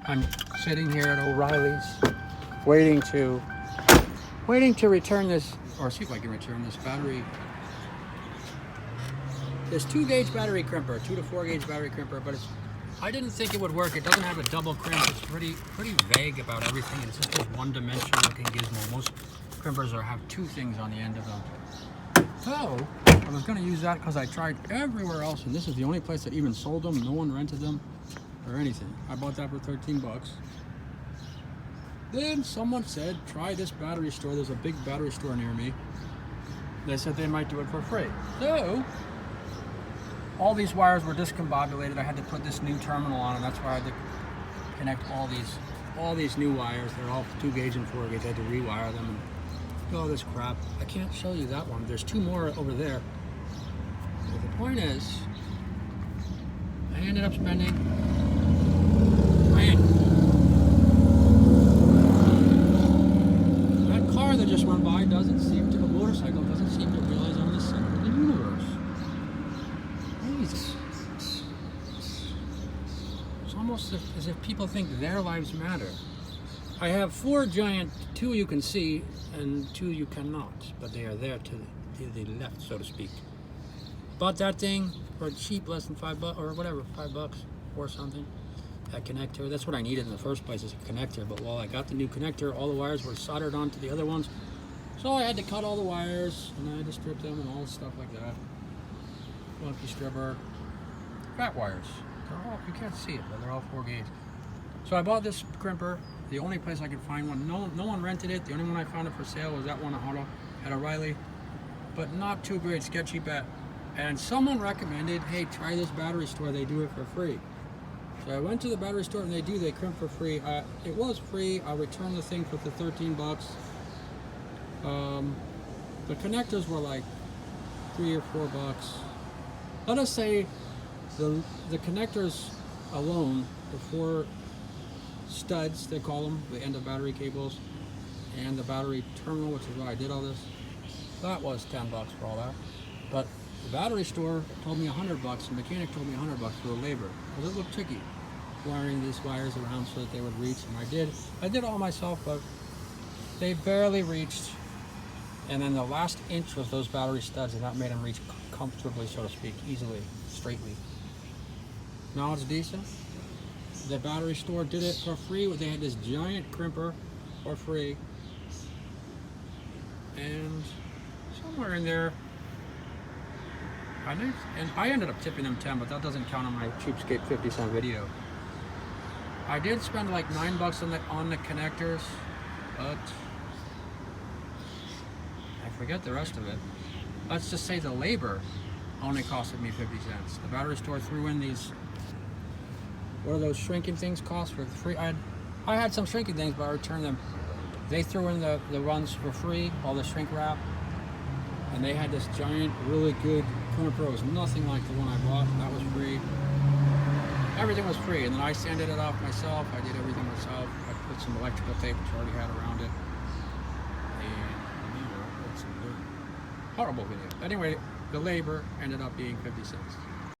I'm sitting here at O'Reilly's waiting to return this, or see if I can return this battery. This 2-gauge battery crimper, 2 to 4 gauge battery crimper, but I didn't think it would work. It doesn't have a double crimp. It's pretty vague about everything. It's just this one-dimensional looking gizmo. Most crimpers have 2 things on the end of them. So I was going to use that because I tried everywhere else, and this is the only place that even sold them. No one rented them or anything. I bought that for 13 bucks. Then someone said, try this battery store. There's a big battery store near me. They said they might do it for free. So all these wires were discombobulated. I had to put this new terminal on, and that's why I had to connect all these new wires. They're all 2 gauge and 4 gauge. I had to rewire them and do all this crap. I can't show you that one. There's 2 more over there. But the point is, I ended up spending, that car that just went by doesn't seem to, a motorcycle doesn't seem to realize I'm the center of the universe. Jesus. It's almost as if people think their lives matter. I have 4 giant, 2 you can see and 2 you cannot, but they are there to the left, so to speak. Bought that thing for cheap, less than $5 or whatever, $5 or something. That connector, that's what I needed in the first place, is a connector. But while I got the new connector, all the wires were soldered onto the other ones. So I had to cut all the wires, and I had to strip them and all stuff like that. Funky stripper. Fat wires. They're all, you can't see it, but they're all 4 gauge. So I bought this crimper, the only place I could find one. No one rented it. The only one I found it for sale was that one at O'Reilly. But not too great, sketchy bet. And someone recommended, hey, try this battery store, they do it for free. So I went to the battery store and they crimp for free. It was free. I returned the thing for the 13 bucks. The connectors were like $3 or $4. Let us say the connectors alone, the 4 studs, they call them, the end of battery cables, and the battery terminal, which is why I did all this, that was 10 bucks for all that. But the battery store told me 100 bucks, the mechanic told me 100 bucks for the labor, because it looked tricky, wiring these wires around so that they would reach, and I did all myself, but they barely reached, and then the last inch was those battery studs, and that made them reach comfortably, so to speak, easily, straightly. Now it's decent. The battery store did it for free. They had this giant crimper for free, and somewhere in there, and I ended up tipping them 10, but that doesn't count on my cheapskate 50-cent video. I did spend like $9 on the connectors, but I forget the rest of it. Let's just say the labor only costed me 50 cents. The battery store threw in these, what are those shrinking things cost for free? I had some shrinking things, but I returned them. They threw in the runs for free, all the shrink wrap, and they had this giant, really good crimper. It was nothing like the one I bought. That was free. Everything was free, and then I sanded it off myself. I did everything myself. I put some electrical tape, which I already had around it, and it's a horrible video. Anyway, the labor ended up being 50 cents.